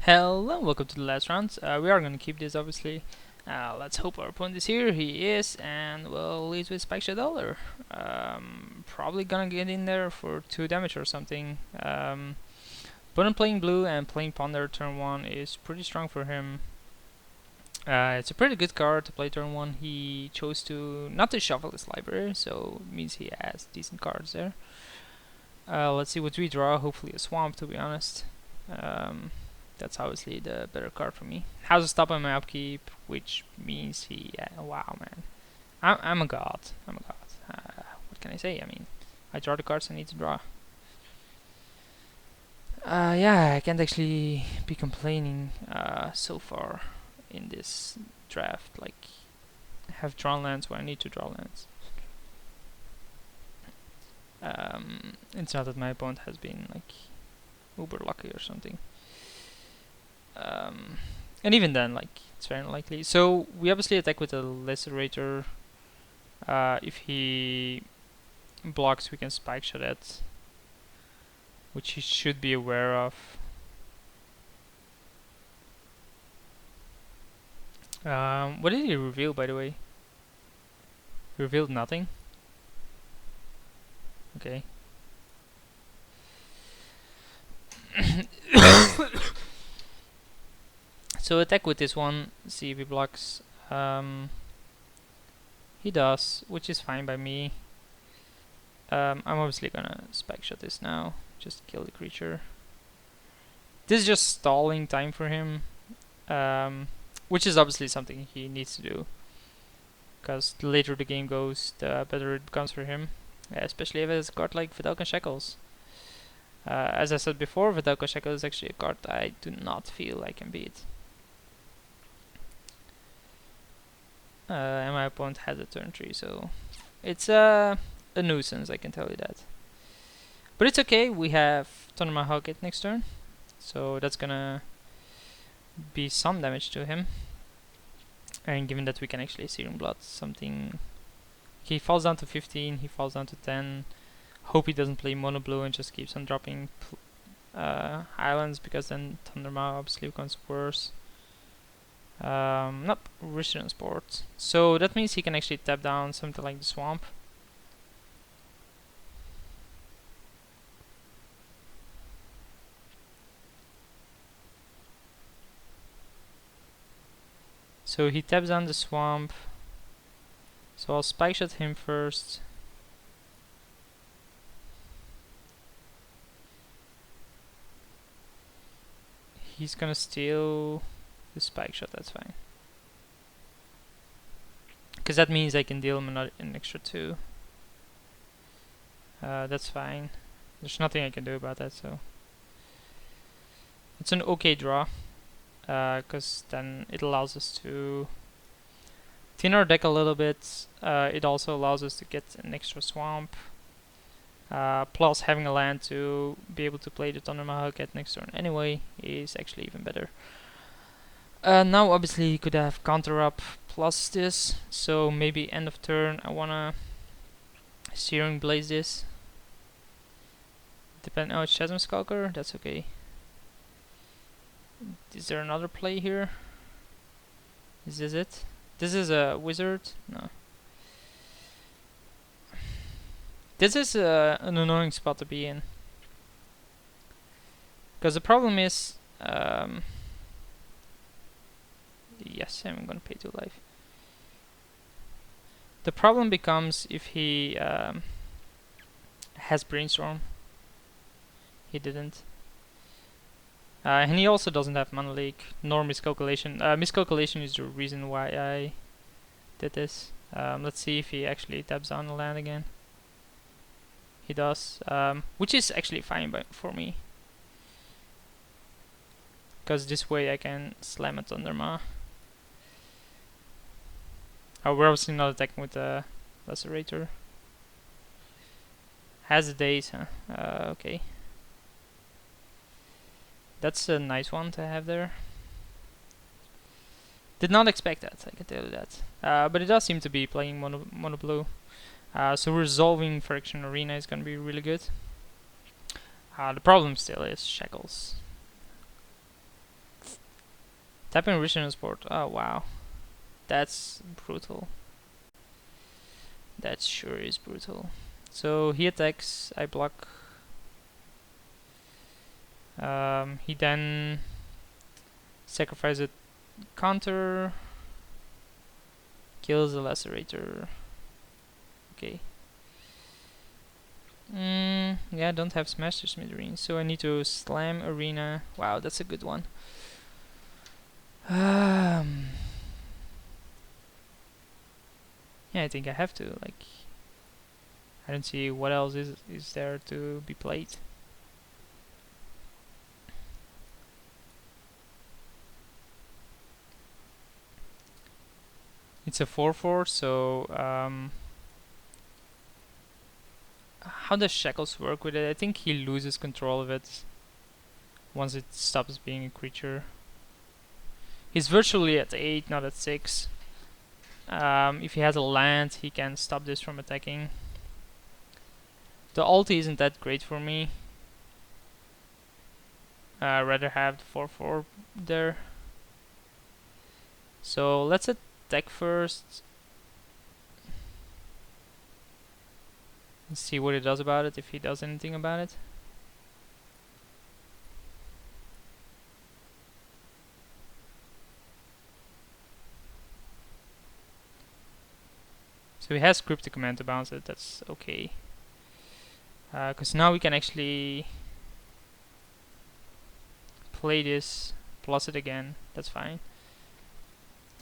Hello, welcome to the last round. We are gonna keep this obviously. Let's hope our opponent is here. He is, and we'll lead with Spike Dollar. Probably gonna get in there for 2 damage or something. Opponent playing blue and playing Ponder turn 1 is pretty strong for him. It's a pretty good card to play turn 1. He chose to not to shuffle his library, so it means he has decent cards there. Let's see what we draw. Hopefully a swamp, to be honest. That's obviously the better card for me. Has a stop on my upkeep, which means he. Wow, man, I'm a god. I'm a god. What can I say? I mean, I draw the cards I need to draw. Yeah, I can't actually be complaining so far in this draft. Like, have drawn lands where I need to draw lands. It's not that my opponent has been like uber lucky or something. And even then, like, it's very unlikely. So we obviously attack with a Lacerator. If he blocks, we can Spike Shot it, which he should be aware of. What did he reveal, by the way? He revealed nothing? Okay. So attack with this one, see if he blocks. He does, which is fine by me. I'm obviously gonna Spike Shot this now, just kill the creature. This is just stalling time for him, which is obviously something he needs to do, because the later the game goes, the better it becomes for him, especially if it's a card like Vidalcan Shackles. As I said before, Vidalcan Shackles is actually a card I do not feel I can beat. And my opponent has a turn 3, so it's a nuisance, I can tell you that. But it's okay, we have Thundermahawk it next turn, so that's gonna be some damage to him. And given that we can actually Searing Blood something, he falls down to 15, he falls down to 10. Hope he doesn't play mono blue and just keeps on dropping islands, because then Thundermahawk obviously becomes worse. Nope, Rich Sport. So that means he can actually tap down something like the Swamp. So he taps down the Swamp. So I'll Spike Shot him first. He's gonna steal the Spike Shot, that's fine. Because that means I can deal him an extra 2. That's fine. There's nothing I can do about that, so it's an okay draw. Because then it allows us to thin our deck a little bit. It also allows us to get an extra swamp. Plus having a land to be able to play the Thundermahawk at next turn anyway is actually even better. Now obviously he could have counter up plus this, so maybe end of turn I wanna Searing Blaze this. Oh, it's Chasm Skulker, that's okay. Is there another play here? Is this it? This is a wizard? No. This is an annoying spot to be in. Because the problem is... yes, I'm gonna pay 2 life. The problem becomes if he has Brainstorm. He didn't. And he also doesn't have Mana Leak, nor Miscalculation. Miscalculation is the reason why I did this. Let's see if he actually taps on the land again. He does, which is actually fine for me. Because this way I can slam a Thundermaw. We're obviously not attacking with the Lacerator. Has a daze, huh? Okay. That's a nice one to have there. Did not expect that, I can tell you that. But it does seem to be playing mono blue. So resolving Friction Arena is going to be really good. The problem still is Shackles. Tapping original sport. Oh wow, that's brutal. That sure is brutal. So he attacks, I block. He then sacrifices a counter, kills the lacerator. Okay. Yeah, I don't have Smash Smithereens, so I need to slam Arena. Wow, that's a good one. Yeah, I think I have to. Like, I don't see what else is there to be played. It's a 4/4, so how does Shackles work with it? I think he loses control of it once it stops being a creature. He's virtually at 8, not at 6. If he has a land, he can stop this from attacking. The ulti isn't that great for me. I'd rather have the 4/4 there. So let's attack first. Let's see what he does about it, if he does anything about it. So he has Cryptic Command to bounce it, that's okay. Because now we can actually play this, plus it again, that's fine.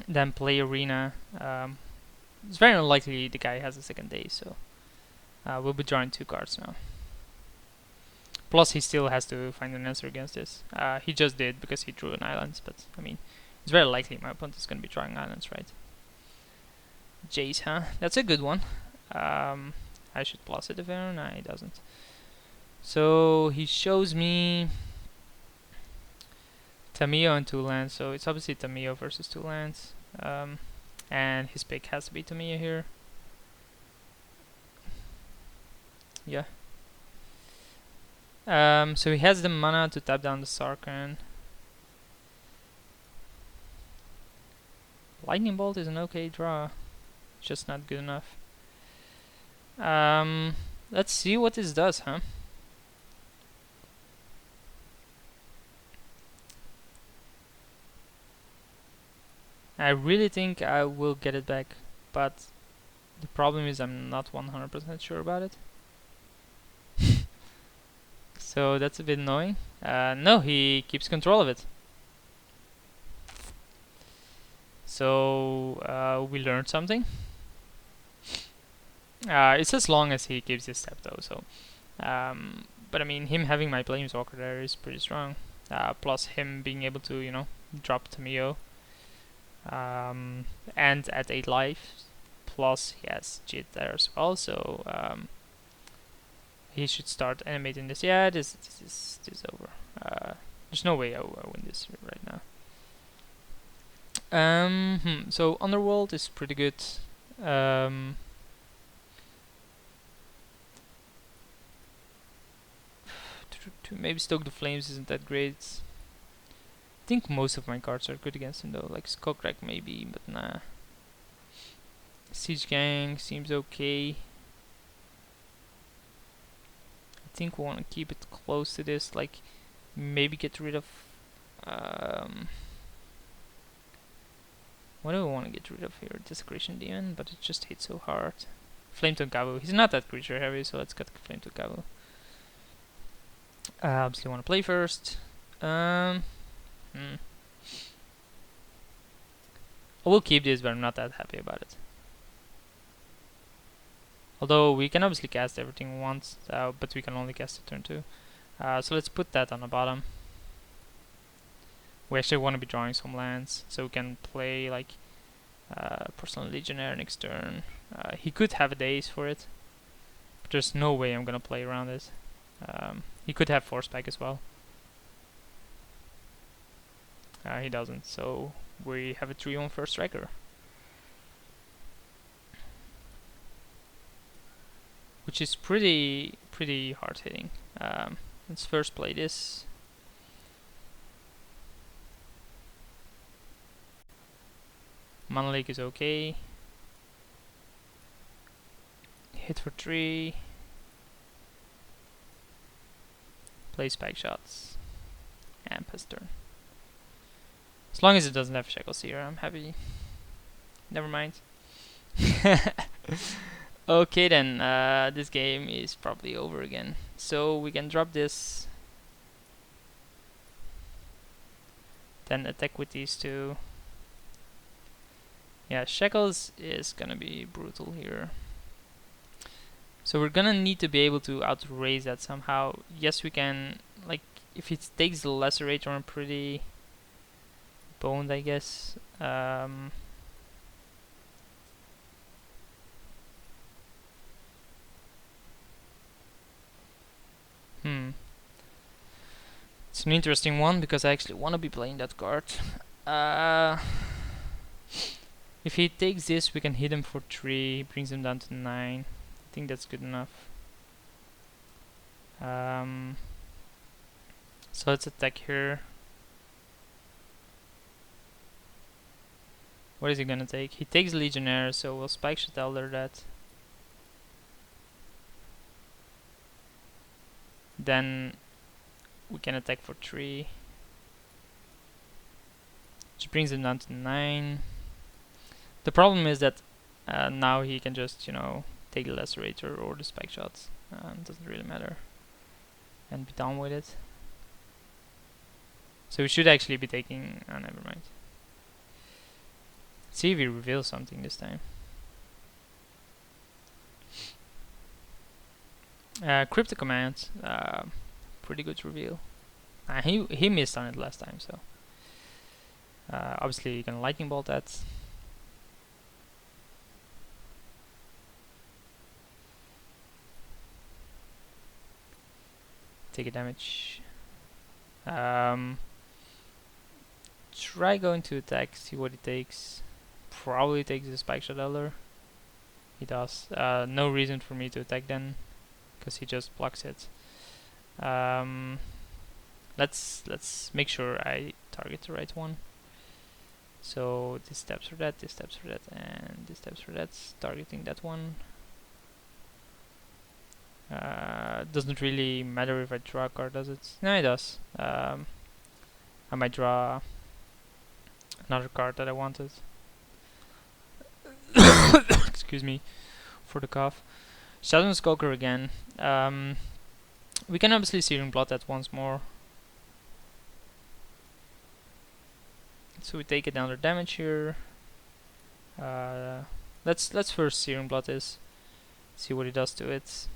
Then play Arena. It's very unlikely the guy has a second day, so we'll be drawing 2 cards now. Plus he still has to find an answer against this. He just did because he drew an island, but I mean, it's very likely my opponent is going to be drawing islands, right? Jace, huh? That's a good one. I should plus it if ever. No, he doesn't. So he shows me Tamiyo and 2 lands, so it's obviously Tamiyo versus 2 lands. And his pick has to be Tamiyo here. Yeah. So he has the mana to tap down the Sarkhan. Lightning Bolt is an okay draw, just not good enough. Let's see what this does, huh? I really think I will get it back, but the problem is I'm not 100% sure about it. So that's a bit annoying. No, he keeps control of it. So we learned something. It's as long as he keeps his step though, so but I mean, him having my Planeswalker there is pretty strong. Plus him being able to, you know, drop Tamiyo. And at 8 life, plus he has Jit there as well, so he should start animating this. Yeah, this is over. There's no way I win this right now. So Underworld is pretty good. Maybe Stoke the Flames isn't that great. I think most of my cards are good against him though, like Skokrack maybe, but nah. Siege Gang seems okay. I think we want to keep it close to this, like maybe get rid of what do we want to get rid of here? Desecration Demon, but it just hits so hard. Flame Tonkabu, he's not that creature heavy, so let's cut Flame Tonkabu. Obviously want to play first. I will keep this, but I'm not that happy about it. Although we can obviously cast everything we want, but we can only cast it turn 2. So let's put that on the bottom. We actually want to be drawing some lands, so we can play like Personal Legionnaire next turn. He could have a Daze for it, but there's no way I'm gonna play around it. He could have Force Pack as well. He doesn't, so we have a 3-1 first striker. Which is pretty hard hitting. Let's first play this. Mana Leak is okay. Hit for 3. Play spike shots. And pass turn. As long as it doesn't have shackles here, I'm happy. Never mind. Okay then, this game is probably over again. So we can drop this. Then attack with these two. Yeah, shackles is gonna be brutal here. So we're gonna need to be able to outraise that somehow. Yes, we can, like, if it takes the lacerator, I'm pretty boned, I guess. It's an interesting one because I actually want to be playing that card. If he takes this, we can hit him for 3, brings him down to 9. I think that's good enough. So let's attack here. What is he gonna take? He takes Legionnaire, so we'll Spike Shot Elder that. Then we can attack for 3. Which brings him down to 9. The problem is that now he can just, you know, take the Lacerator or the Spike Shots. Doesn't really matter. And be done with it. So we should actually be taking... never mind. Let's see if he reveals something this time. Crypto Command. Pretty good reveal. He missed on it last time, so... obviously you can Lightning Bolt that. Take a damage. Try going to attack, see what it takes. Probably takes the Spike Shot Elder. He does. No reason for me to attack then, because he just blocks it. Let's make sure I target the right one. So this steps for that, this steps for that, and this steps for that. Targeting that one. Doesn't really matter if I draw a card, does it? No, it does. I might draw another card that I wanted. Excuse me for the cough. Shadow Skulker again. We can obviously Searing Blood that once more. So we take another damage here. Let's first Searing Blood this. See what it does to it.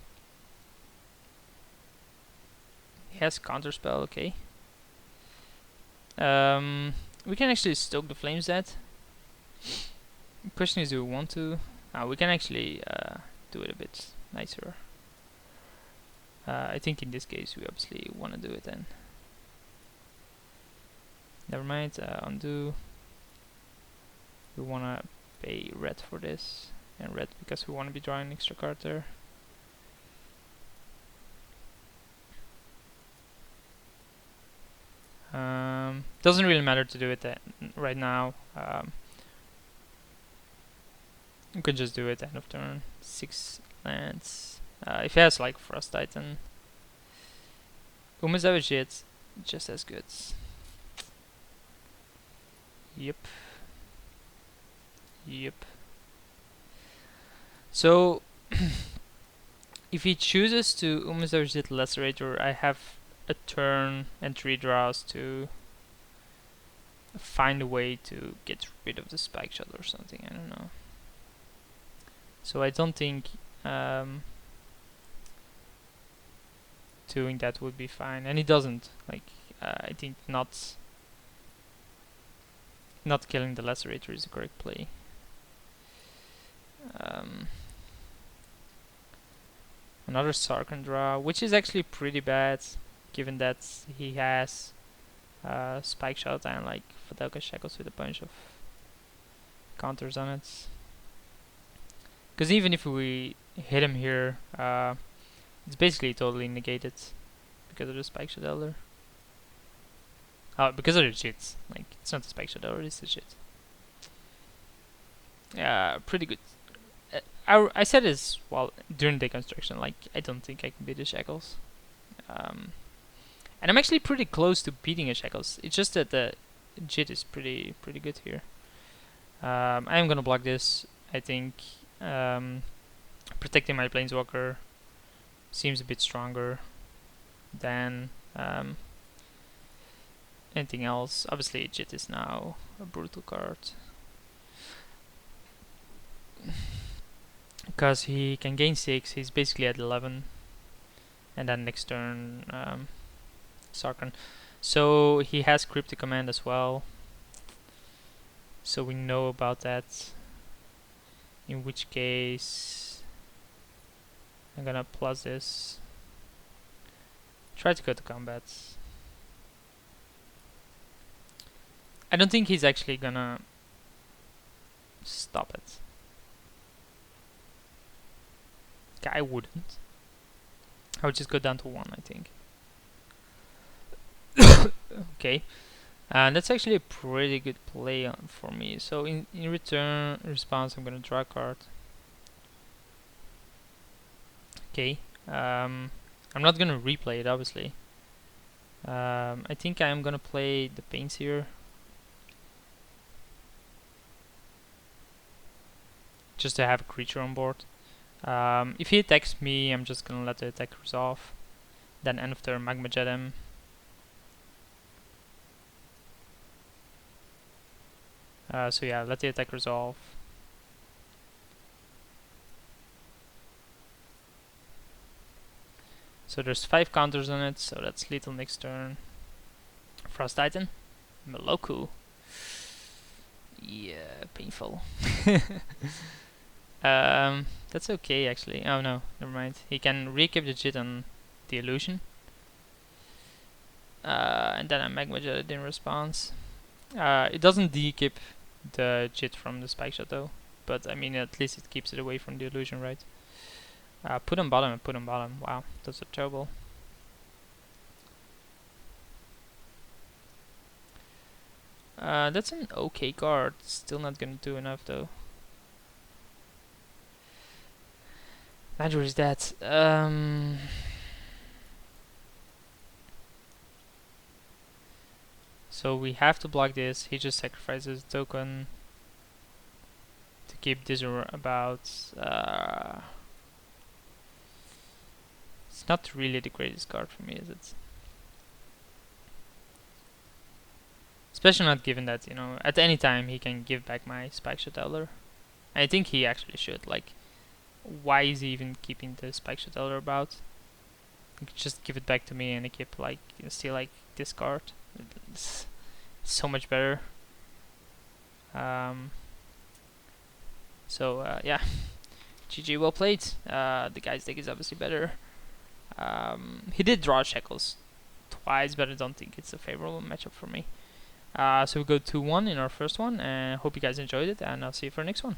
He has Counterspell, okay. We can actually Stoke the Flames that. The question is, do we want to? We can actually do it a bit nicer. I think in this case we obviously want to do it then. Never mind, undo. We want to pay red for this, and red because we want to be drawing an extra card there. Doesn't really matter to do it right now. You can just do it end of turn. 6 lands. If he has like Frost Titan, Umazava Jit, just as good. Yep. So if he chooses to Umazava Jit Lacerator, I have a turn and 3 draws to find a way to get rid of the Spike Shot or something, I don't know. So I don't think doing that would be fine, and he doesn't. Like, I think not killing the Lacerator is the correct play. Another Sarkhan draw, which is actually pretty bad, given that he has Spike Shot and like Fadalka Shackles with a bunch of counters on it. Because even if we hit him here, it's basically totally negated because of the Spike Shot Elder. Because of the cheats. Like, it's not the Spike Shot Elder, it's the cheat. pretty good. I said this while during the construction, like I don't think I can beat the Shackles. And I'm actually pretty close to beating a Shackles. It's just that the Jit is pretty good here. I am gonna block this. I think protecting my Planeswalker seems a bit stronger than anything else. Obviously, Jit is now a brutal card because he can gain 6. He's basically at 11, and then next turn Sarkhan. So he has Cryptic Command as well. So we know about that. In which case, I'm gonna plus this. Try to go to combat. I don't think he's actually gonna stop it. I wouldn't. I would just go down to 1, I think. Okay. And that's actually a pretty good play for me. So in response, I'm gonna draw a card. Okay. I'm not gonna replay it, obviously. I think I am gonna play the Paints here. Just to have a creature on board. If he attacks me, I'm just gonna let the attack resolve. Then end of turn, Magma Jet him. So yeah, let the attack resolve. So there's 5 counters on it, so that's lethal next turn. Frost Titan, Meloku. Yeah, painful. That's okay actually. Oh no, never mind. He can re-equip the Jit on the illusion. And then I Magma Jet it in response. It doesn't de-equip the Jit from the Spike Shot though, but I mean at least it keeps it away from the illusion, right? Put on bottom and put on bottom. Wow, those are terrible. That's an okay card. Still not gonna do enough though. Matter is that. So we have to block this. He just sacrifices a token to keep this about. It's not really the greatest card for me, is it? Especially not given that, you know, at any time he can give back my Spike Shot Elder. I think he actually should. Like, why is he even keeping the Spike Shot Elder about? He could just give it back to me and I keep like, you know, steal like this card. It's so much better. Yeah, GG, well played. The guy's deck is obviously better. He did draw Shackles twice, but I don't think it's a favorable matchup for me. So we go 2-1 in our first one, and hope you guys enjoyed it, and I'll see you for the next one.